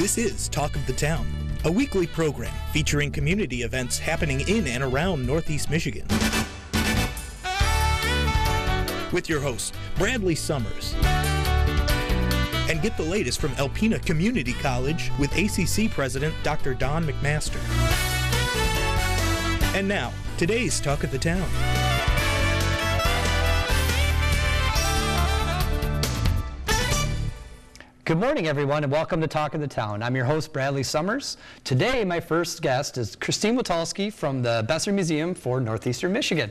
This is Talk of the Town, a weekly program featuring community events happening in and around Northeast Michigan. With your host, Bradley Summers. And get the latest from Alpena Community College with ACC President Dr. Don McMaster. And now, today's Talk of the Town. Good morning, everyone, and welcome to Talk of the Town. I'm your host, Bradley Summers. Today, my first guest is Christine Witalski from the Besser Museum for Northeastern Michigan.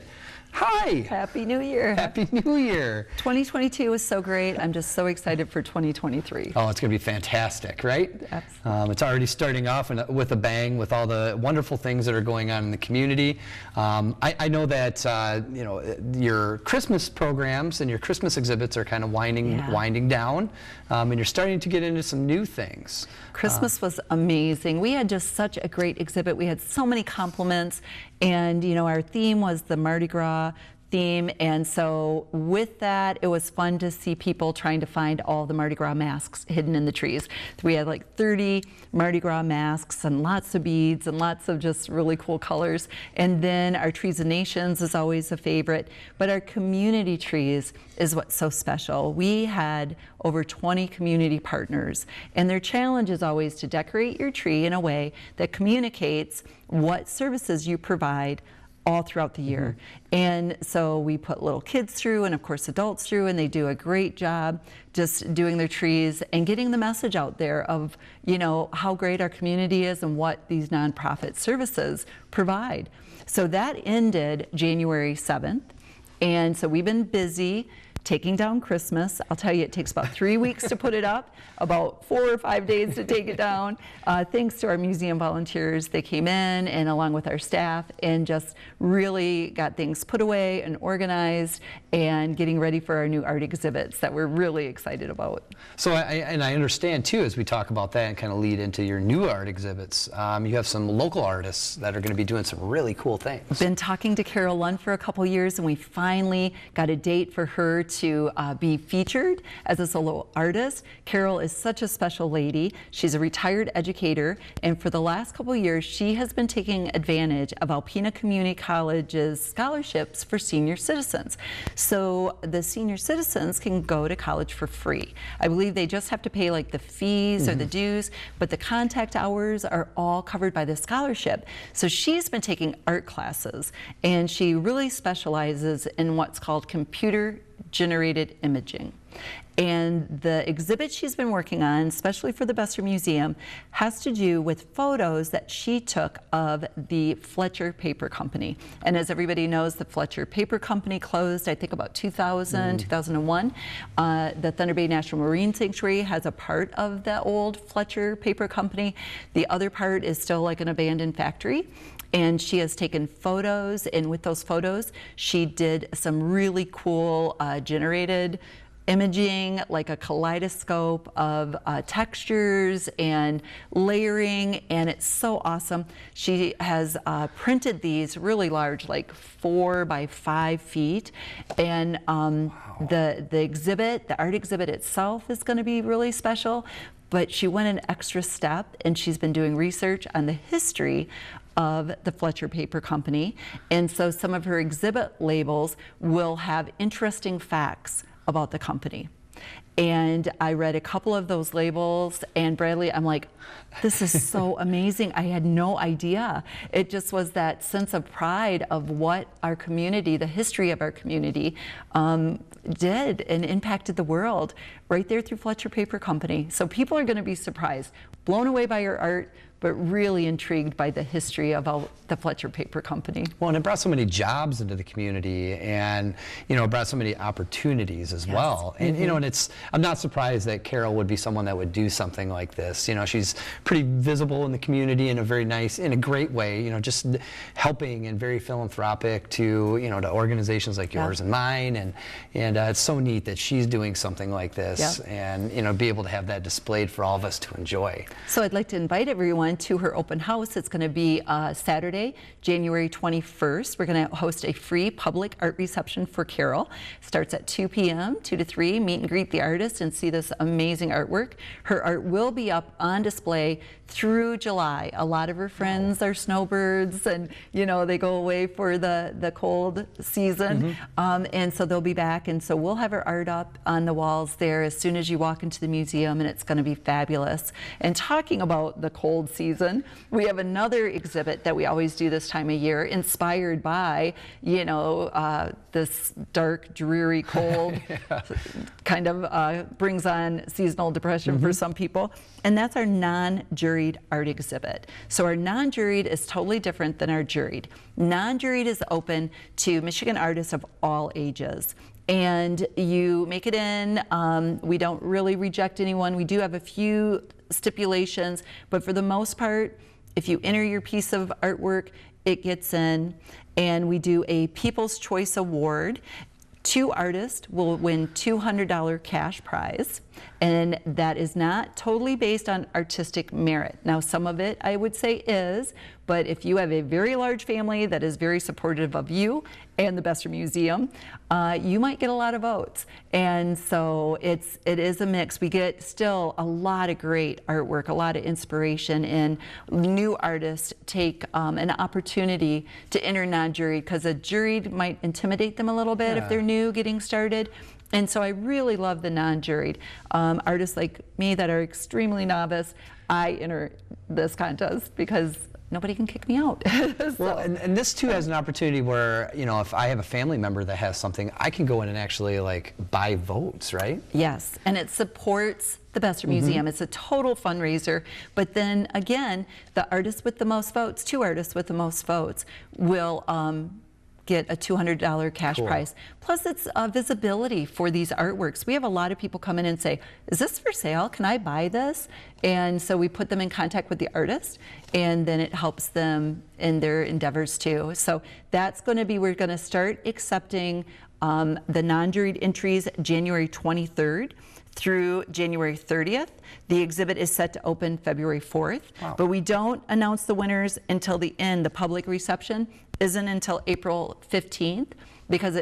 Hi! Happy New Year! Happy New Year! 2022 was so great. I'm just so excited for 2023. Oh, it's going to be fantastic, right? Absolutely. It's already starting off with a bang with all the wonderful things that are going on in the community. I know that your Christmas programs and your Christmas exhibits are kind of winding down, and you're starting to get into some new things. Christmas was amazing. We had just such a great exhibit. We had so many compliments, and our theme was the Mardi Gras theme, and so with that it was fun to see people trying to find all the Mardi Gras masks hidden in the trees. We had like 30 Mardi Gras masks and lots of beads and lots of just really cool colors. And then our Trees of Nations is always a favorite, but our community trees is what's so special. We had over 20 community partners, and their challenge is always to decorate your tree in a way that communicates what services you provide all throughout the year. And so we put little kids through, and of course adults through, and they do a great job just doing their trees and getting the message out there of how great our community is and what these nonprofit services provide. So that ended January 7th, and so we've been busy taking down Christmas. I'll tell you, it takes about 3 weeks to put it up, about 4 or 5 days to take it down. Thanks to our museum volunteers, they came in and along with our staff and just really got things put away and organized and getting ready for our new art exhibits that we're really excited about. So I understand too, as we talk about that and kind of lead into your new art exhibits, you have some local artists that are going to be doing some really cool things. I've been talking to Carol Lund for a couple years, and we finally got a date for her to be featured as a solo artist. Carol is such a special lady. She's a retired educator, and for the last couple years she has been taking advantage of Alpena Community College's scholarships for senior citizens. So the senior citizens can go to college for free. I believe they just have to pay like the fees or the dues, but the contact hours are all covered by the scholarship. So she's been taking art classes, and she really specializes in what's called computer-generated imaging. And the exhibit she's been working on, especially for the Besser Museum, has to do with photos that she took of the Fletcher Paper Company. And as everybody knows, the Fletcher Paper Company closed, I think, about 2001. The Thunder Bay National Marine Sanctuary has a part of the old Fletcher Paper Company. The other part is still like an abandoned factory. And she has taken photos, and with those photos, she did some really cool generated imaging, like a kaleidoscope of textures and layering, and it's so awesome. She has printed these really large, like 4 by 5 feet, and the exhibit, the art exhibit itself is going to be really special, but she went an extra step, and she's been doing research on the history of the Fletcher Paper Company, and so some of her exhibit labels will have interesting facts about the company. And I read a couple of those labels, and Bradley, I'm like, this is so amazing. I had no idea. It just was that sense of pride of what our community, the history of our community, did and impacted the world right there through Fletcher Paper Company. So people are going to be surprised, blown away by your art, but really intrigued by the history of the Fletcher Paper Company. Well, and it brought so many jobs into the community, and it brought so many opportunities as well. And and I'm not surprised that Carol would be someone that would do something like this. She's pretty visible in the community in a very nice, in a great way. Just helping and very philanthropic to to organizations like yours and mine, and it's so neat that she's doing something like this, and be able to have that displayed for all of us to enjoy. So I'd like to invite everyone on to her open house. It's going to be Saturday, January 21st. We're going to host a free public art reception for Carol. Starts at 2 p.m., 2 to 3. Meet and greet the artist and see this amazing artwork. Her art will be up on display through July. A lot of her friends are snowbirds, and you know, they go away for the cold season, and so they'll be back, and so we'll have her art up on the walls there as soon as you walk into the museum, and it's going to be fabulous. And talking about the cold season, we have another exhibit that we always do this time of year, inspired by, you know, this dark, dreary cold. Kind of brings on seasonal depression for some people, and that's our non-juried art exhibit. So our non-juried is totally different than our juried. Non-juried is open to Michigan artists of all ages, and you make it in. We don't really reject anyone. We do have a few stipulations, but for the most part, if you enter your piece of artwork, it gets in. And we do a People's Choice Award. 2 artists will win $200 cash prize, and that is not totally based on artistic merit. Now, some of it I would say is, but if you have a very large family that is very supportive of you and the Besser Museum, you might get a lot of votes. And so it is a mix. We get still a lot of great artwork, a lot of inspiration, and new artists take an opportunity to enter non-juried, because a juried might intimidate them a little bit if they're new getting started. And so I really love the non-juried. Artists like me that are extremely novice, I enter this contest because nobody can kick me out. So. Well, and this too has an opportunity where, you know, if I have a family member that has something, I can go in and actually like buy votes, right? Yes, and it supports the Besser Museum. It's a total fundraiser. But then again, the artist with the most votes, 2 artists with the most votes, will get a $200 cash prize. Plus, it's visibility for these artworks. We have a lot of people come in and say, is this for sale? Can I buy this? And so we put them in contact with the artist, and then it helps them in their endeavors too. So that's going to be, we're going to start accepting the non-juried entries January 23rd through January 30th. The exhibit is set to open February 4th, but we don't announce the winners until the end. The public reception isn't until April 15th, because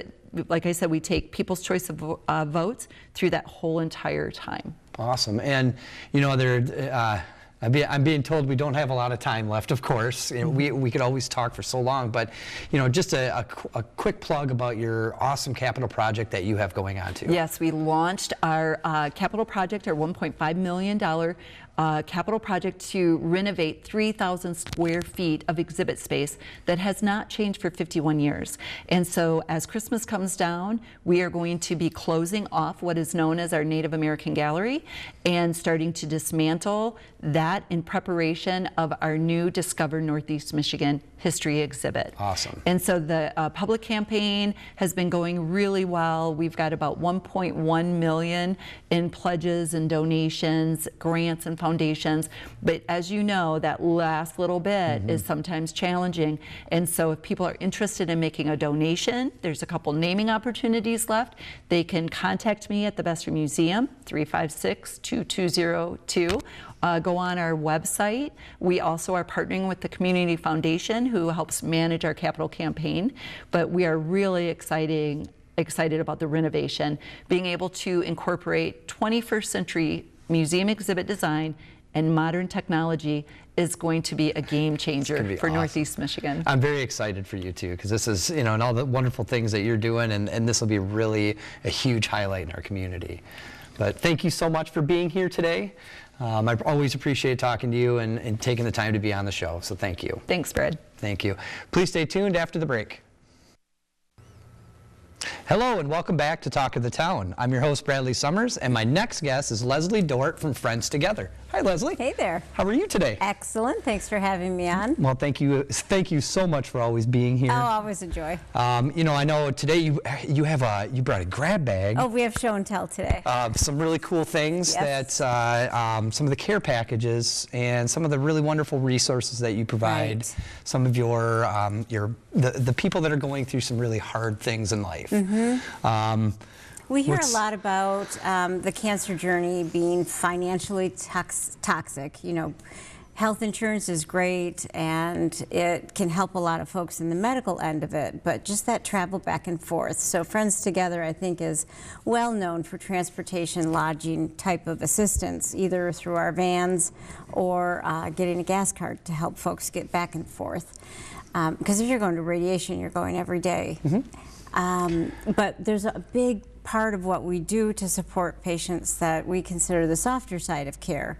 like I said, we take People's Choice of votes through that whole entire time. Awesome. And you know, I'm being told we don't have a lot of time left, of course. You know, we could always talk for so long, but you know, just a quick plug about your awesome capital project that you have going on too. Yes, we launched our capital project, our $1.5 million capital project to renovate 3,000 square feet of exhibit space that has not changed for 51 years. And so as Christmas comes down, we are going to be closing off what is known as our Native American Gallery and starting to dismantle that in preparation of our new Discover Northeast Michigan history exhibit. Awesome. And so the public campaign has been going really well. We've got about 1.1 million in pledges and donations, grants and foundations. But as you know, that last little bit is sometimes challenging. And so if people are interested in making a donation, there's a couple naming opportunities left. They can contact me at the Besser Museum, 356-2202. Go on our website. We also are partnering with the Community Foundation, who helps manage our capital campaign. But we are really excited about the renovation, being able to incorporate 21st century museum exhibit design and modern technology is going to be a game changer for awesome. Northeast Michigan. I'm very excited for you too, because this is, you know, and all the wonderful things that you're doing, and this will be really a huge highlight in our community. But thank you so much for being here today. I always appreciate talking to you and taking the time to be on the show, so thank you. Thanks, Brad. Thank you. Please stay tuned after the break. Hello and welcome back to Talk of the Town. I'm your host, Bradley Summers, and my next guest is Leslie Dort from Friends Together. Hi, Leslie. Hey there. How are you today? Excellent. Thanks for having me on. Well, thank you so much for always being here. Oh, always a joy. You know, I know today you brought a grab bag. Oh, we have show and tell today. Some really cool things that some of the care packages and some of the really wonderful resources that you provide. Right. Some of the people that are going through some really hard things in life. We hear a lot about the cancer journey being financially toxic, you know, health insurance is great, and it can help a lot of folks in the medical end of it, but just that travel back and forth. So Friends Together, I think, is well known for transportation, lodging type of assistance, either through our vans or getting a gas card to help folks get back and forth. Because if you're going to radiation, you're going every day. But there's a big part of what we do to support patients that we consider the softer side of care.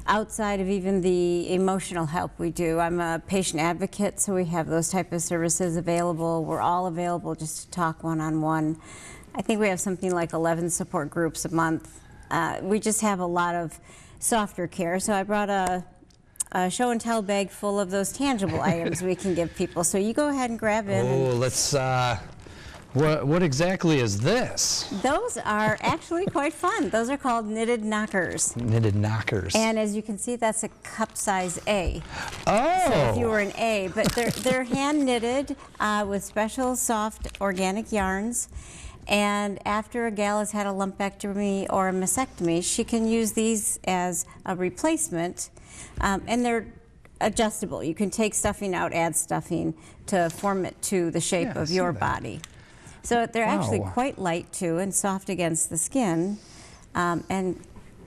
Outside of even the emotional help we do. I'm a patient advocate, so we have those type of services available. We're all available just to talk one-on-one. I think we have something like 11 support groups a month. We just have a lot of softer care. So I brought a show and tell bag full of those tangible items we can give people. So you go ahead and grab in. Oh, let's, what exactly is this? Those are actually quite fun. Those are called knitted knockers. Knitted knockers. And as you can see, that's a cup size A. Oh. So if you were an A, but they're hand knitted with special soft organic yarns. And after a gal has had a lumpectomy or a mastectomy, she can use these as a replacement. And they're adjustable. You can take stuffing out, add stuffing to form it to the shape of your body. So they're actually quite light too and soft against the skin, and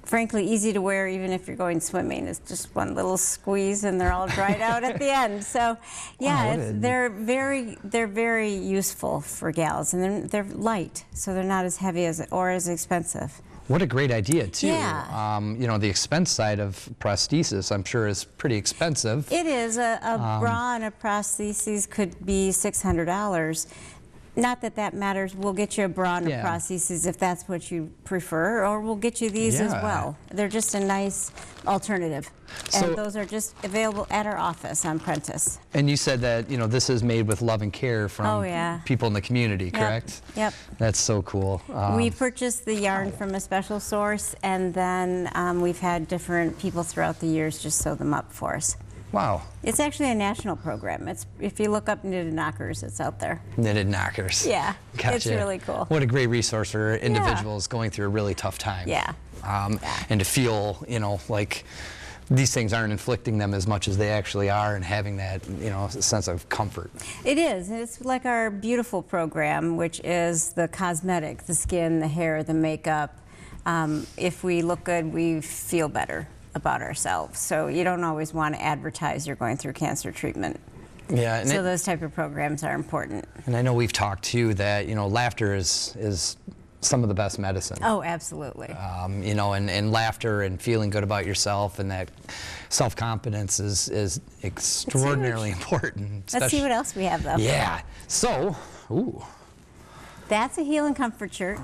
frankly easy to wear even if you're going swimming. It's just one little squeeze and they're all dried out at the end. So yeah, they're very useful for gals, and they're light, so they're not as heavy or as expensive. What a great idea, too. Yeah. You know, the expense side of prosthesis, I'm sure, is pretty expensive. It is. A bra and a prosthesis could be $600. Not that that matters. We'll get you a bra and a prosthesis if that's what you prefer, or we'll get you these as well. They're just a nice alternative. And those are just available at our office on Prentice. And you said that, you know, this is made with love and care from people in the community, correct? Yep. That's so cool. We purchased the yarn from a special source, and then we've had different people throughout the years just sew them up for us. Wow. It's actually a national program. If you look up Knitted Knockers, it's out there. Knitted Knockers. Yeah, gotcha. It's really cool. What a great resource for individuals going through a really tough time. Yeah. And to feel, you know, like these things aren't inflicting them as much as they actually are, and having that, you know, sense of comfort. It is. It's like our Beautiful program, which is the cosmetic, the skin, the hair, the makeup. If we look good, we feel better about ourselves. So you don't always want to advertise you're going through cancer treatment. Yeah. And so those type of programs are important. And I know we've talked too that, you know, laughter is some of the best medicine. Oh, absolutely. You know, and laughter and feeling good about yourself, and that self-confidence is extraordinarily important. Let's see what else we have, though. Yeah. So, that's a Heal and Comfort shirt.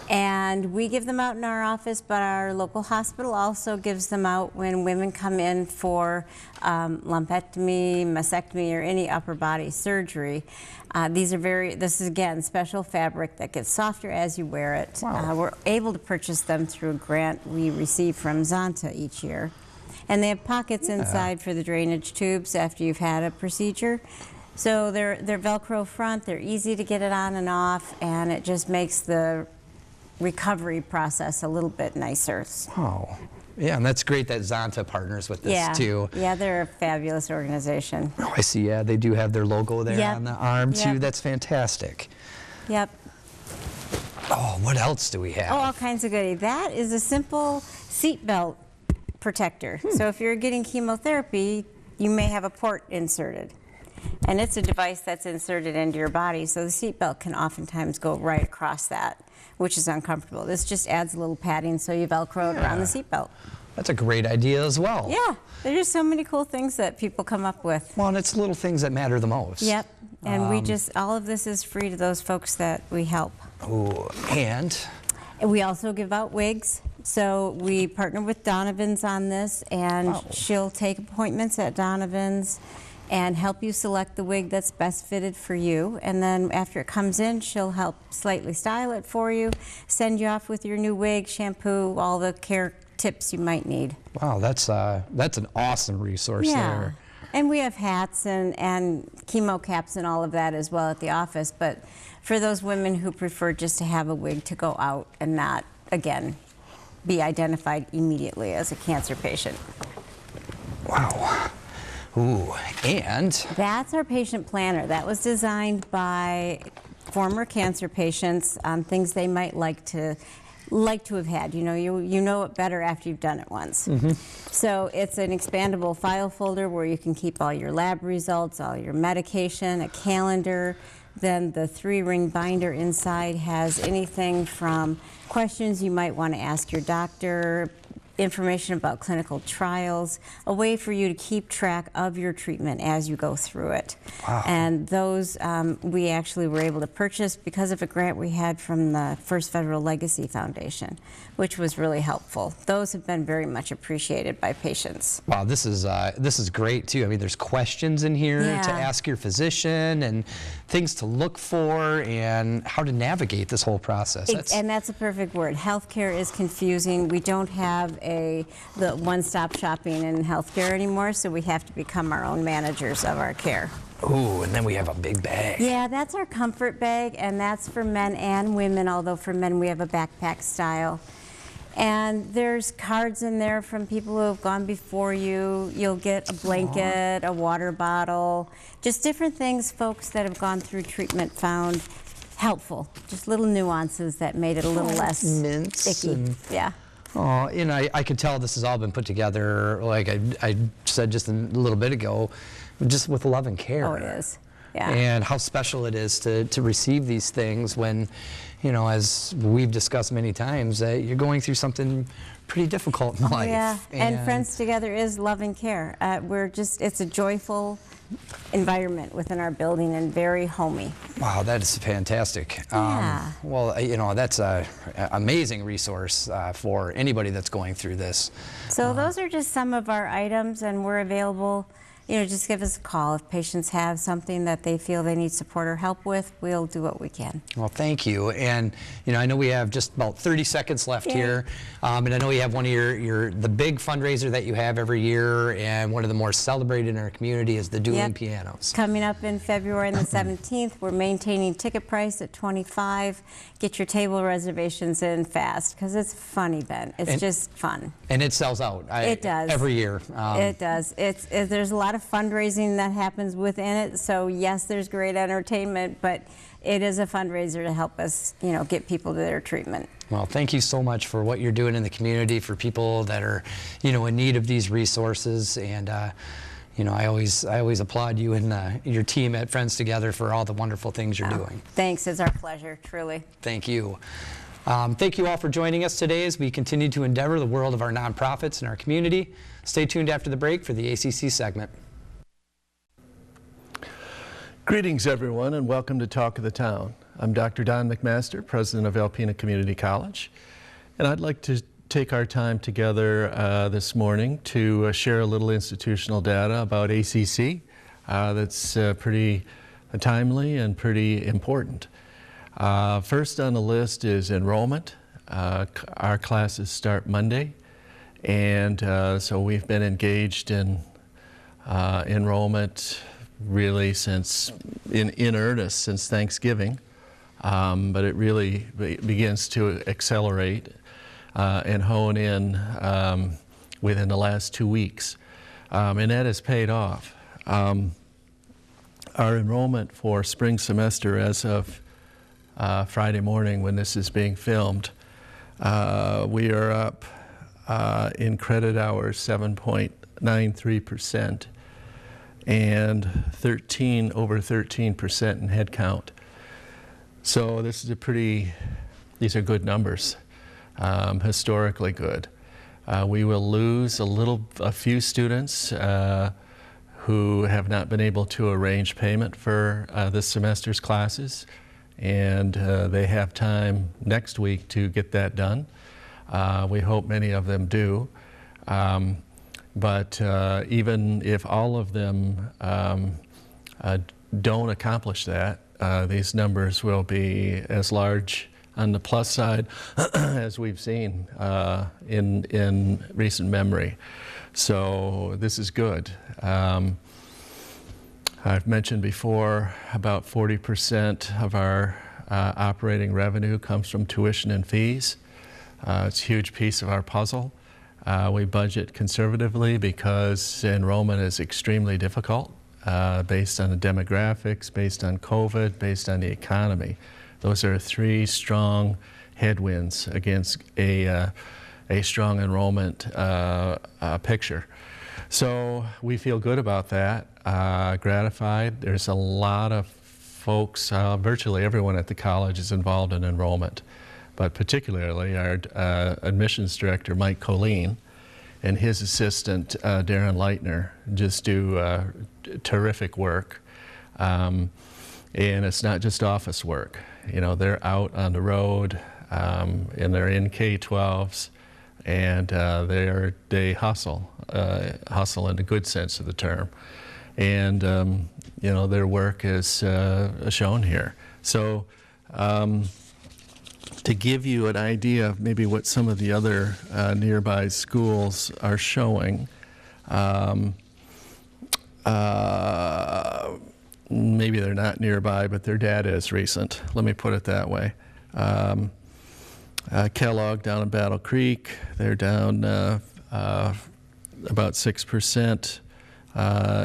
And we give them out in our office, but our local hospital also gives them out when women come in for lumpectomy, mastectomy, or any upper body surgery. This is again special fabric that gets softer as you wear it. Wow. We're able to purchase them through a grant we receive from Zonta each year. And they have pockets inside for the drainage tubes after you've had a procedure. So they're Velcro front, they're easy to get it on and off, and it just makes the recovery process a little bit nicer. Oh, yeah, and that's great that Zonta partners with this too. Yeah, they're a fabulous organization. Oh, I see. Yeah, they do have their logo there on the arm too. That's fantastic. Yep. Oh, what else do we have? Oh, all kinds of goodies. That is a simple seat belt protector. So if you're getting chemotherapy, you may have a port inserted. And it's a device that's inserted into your body, so the seat belt can oftentimes go right across that, which is uncomfortable. This just adds a little padding so you Velcro it around the seat belt. That's a great idea as well. Yeah, there's just so many cool things that people come up with. Well, and it's little things that matter the most. Yep, and we just, all of this is free to those folks that we help. Oh, and? We also give out wigs. So we partner with Donovan's on this, and she'll take appointments at Donovan's and help you select the wig that's best fitted for you. And then after it comes in, she'll help slightly style it for you, send you off with your new wig, shampoo, all the care tips you might need. Wow, that's an awesome resource there. And we have hats and chemo caps and all of that as well at the office. But for those women who prefer just to have a wig to go out and not, again, be identified immediately as a cancer patient. Wow, Wow. Ooh, and That's our patient planner. That was designed by former cancer patients on things they might like to have had. You know it better after you've done it once. So it's an expandable file folder where you can keep all your lab results, all your medication, a calendar. Then the 3-ring binder inside has anything from questions you might want to ask your doctor, information about clinical trials, a way for you to keep track of your treatment as you go through it. Wow. And those we actually were able to purchase because of a grant we had from the First Federal Legacy Foundation, which was really helpful. Those have been very much appreciated by patients. wow, this is great too. I mean, there's questions in here Yeah. to ask your physician and things to look for and how to navigate this whole process. And that's a perfect word. Healthcare is confusing. We don't have the one-stop shopping in healthcare anymore, so we have to become our own managers of our care. Ooh, and then we have a big bag. Yeah, that's our comfort bag, and that's for men and women, although for men we have a backpack style. And there's cards in there from people who have gone before you. You'll get a blanket, a water bottle, just different things folks that have gone through treatment found helpful. Just little nuances that made it a little less mints sticky. and- Yeah. Oh, and I could tell this has all been put together, like I said just a little bit ago, just with love and care. Oh, it is. Yeah. And how special it is to receive these things when, as we've discussed many times, you're going through something pretty difficult in life. Yeah, and Friends Together is love and care. It's a joyful environment within our building and very homey. Wow, that is fantastic. Yeah. Well, that's an amazing resource for anybody that's going through this. So those are just some of our items, and we're available. Just give us a call. If patients have something that they feel they need support or help with, we'll do what we can. Well, thank you. And I know we have just about 30 seconds left here. And I know you have one of the big fundraiser that you have every year, and one of the more celebrated in our community is the dueling pianos. Coming up in February the 17th, we're maintaining ticket price at $25. Get your table reservations in fast, because it's a fun event. It's just fun. And it sells out. It does. Every year. It does. There's a lot of fundraising that happens within it. So yes, there's great entertainment, but it is a fundraiser to help us, get people to their treatment. Well, thank you so much for what you're doing in the community for people that are, in need of these resources. And, I always applaud you and your team at Friends Together for all the wonderful things you're doing. Thanks. It's our pleasure, truly. Thank you. Thank you all for joining us today as we continue to endeavor the world of our nonprofits and our community. Stay tuned after the break for the ACC segment. Greetings, everyone, and welcome to Talk of the Town. I'm Dr. Don McMaster, president of Alpena Community College, and I'd like to take our time together this morning to share a little institutional data about ACC that's pretty timely and pretty important. First on the list is enrollment. Our classes start Monday, and so we've been engaged in enrollment really in earnest since Thanksgiving, but it really begins to accelerate and hone in within the last 2 weeks, and that has paid off. Our enrollment for spring semester as of Friday morning when this is being filmed, we are up in credit hours 7.93%. and over 13% in head count. So these are good numbers, historically good. We will lose a few students who have not been able to arrange payment for this semester's classes, and they have time next week to get that done. We hope many of them do. But even if all of them don't accomplish that, these numbers will be as large on the plus side as we've seen in recent memory. So this is good. I've mentioned before about 40% of our operating revenue comes from tuition and fees. It's a huge piece of our puzzle. We budget conservatively because enrollment is extremely difficult based on the demographics, based on COVID, based on the economy. Those are three strong headwinds against a strong enrollment picture. So we feel good about that, gratified. There's a lot of folks, virtually everyone at the college is involved in enrollment, but particularly our admissions director, Mike Colleen, and his assistant, Darren Leitner, just do terrific work. And it's not just office work. You know, they're out on the road, and they're in K-12s, and they hustle in the good sense of the term. And, you know, their work is shown here. So to give you an idea of maybe what some of the other nearby schools are showing, maybe they're not nearby, but their data is recent. Let me put it that way. Kellogg down in Battle Creek, they're down about 6%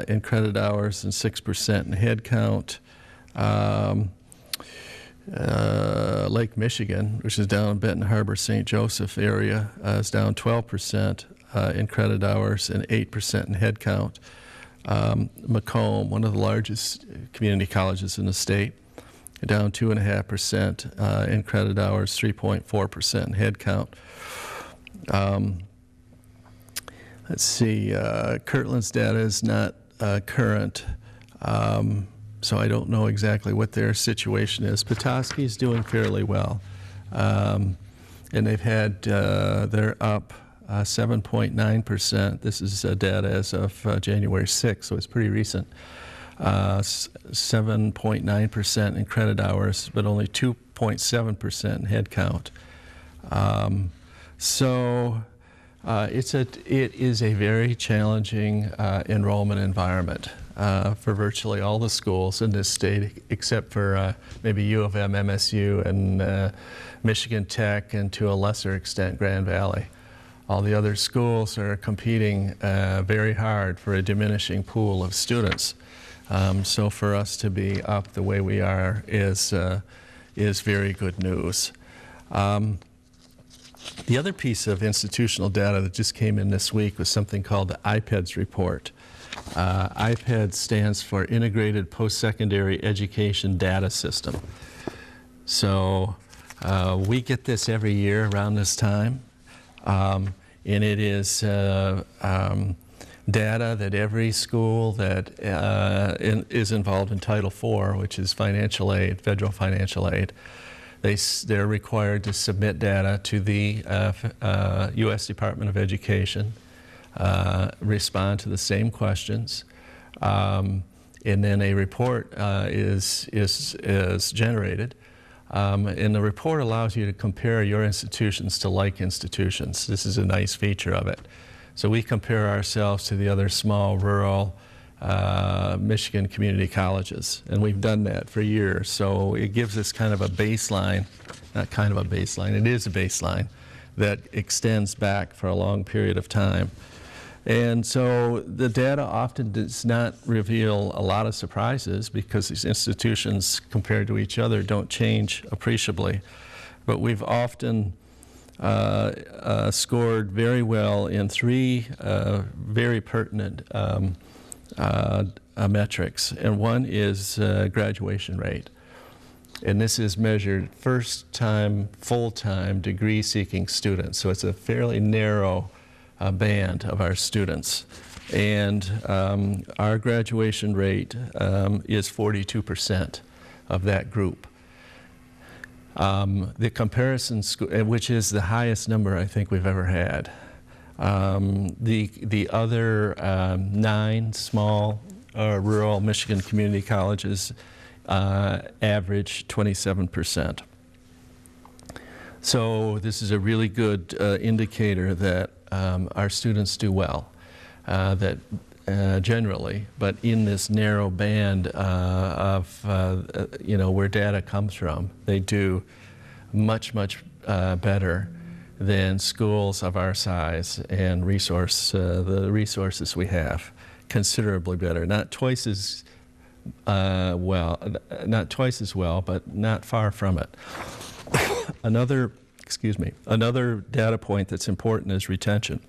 in credit hours and 6% in head count. Lake Michigan, which is down in Benton Harbor, St. Joseph area, is down 12% in credit hours and 8% in head count. Macomb, one of the largest community colleges in the state, down 2.5% in credit hours, 3.4% in head count. Let's see, Kirtland's data is not current, so I don't know exactly what their situation is. Petoskey's doing fairly well, and they've had, they're up 7.9%. This is data as of January 6th, so it's pretty recent. 7.9% in credit hours, but only 2.7% in head count. So it is a very challenging enrollment environment for virtually all the schools in this state, except for maybe U of M, MSU, and Michigan Tech, and to a lesser extent Grand Valley. All the other schools are competing very hard for a diminishing pool of students. So for us to be up the way we are is very good news. The other piece of institutional data that just came in this week was something called the IPEDS report. IPEDS stands for Integrated Post-Secondary Education Data System. So we get this every year around this time, and it is data that every school that is involved in Title IV, which is financial aid, federal financial aid, they're required to submit data to the U.S. Department of Education, respond to the same questions, and then a report is generated. And the report allows you to compare your institutions to like institutions. This is a nice feature of it. So we compare ourselves to the other small, rural Michigan community colleges, and we've done that for years. So it gives us kind of a baseline, not kind of a baseline, it is a baseline that extends back for a long period of time. And so the data often does not reveal a lot of surprises because these institutions compared to each other don't change appreciably. But we've often scored very well in three very pertinent metrics, and one is graduation rate. And this is measured first-time, full-time degree-seeking students, so it's a fairly narrow band of our students. And our graduation rate is 42% of that group. The comparison, which is the highest number I think we've ever had. The other 9 small rural Michigan community colleges average 27%. So this is a really good indicator that our students do well, that generally, but in this narrow band of where data comes from, they do much better than schools of our size and the resources we have. Considerably better. Not twice as well, but not far from it. Another data point that's important is retention.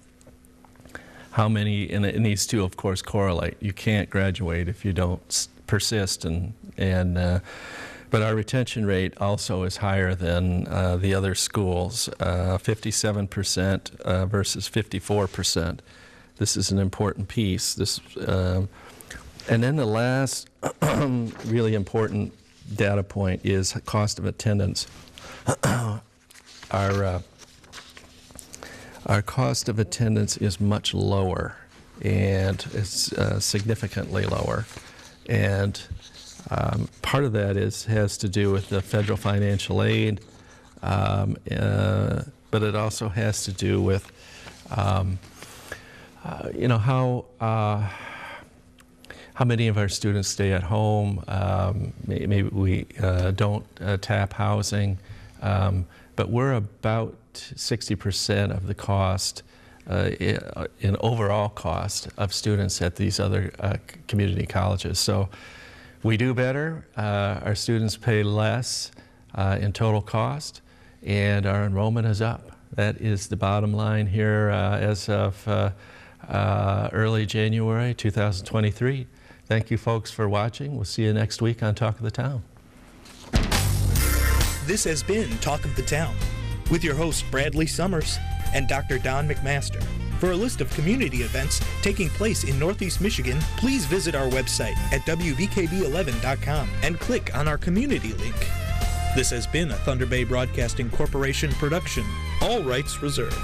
How many, and these two of course correlate. You can't graduate if you don't persist, but our retention rate also is higher than the other schools, 57% versus 54%. This is an important piece. And then the last really important data point is cost of attendance. Our cost of attendance is much lower, and it's significantly lower. And part of that has to do with the federal financial aid, but it also has to do with how many of our students stay at home. Maybe we don't tap housing, but we're about 60% of the cost in overall cost of students at these other community colleges. So we do better. Our students pay less in total cost, and our enrollment is up. That is the bottom line here as of early January 2023. Thank you folks for watching. We'll see you next week on Talk of the Town. This has been Talk of the Town with your hosts Bradley Summers and Dr. Don McMaster. For a list of community events taking place in Northeast Michigan, please visit our website at WVKB11.com and click on our community link. This has been a Thunder Bay Broadcasting Corporation production. All rights reserved.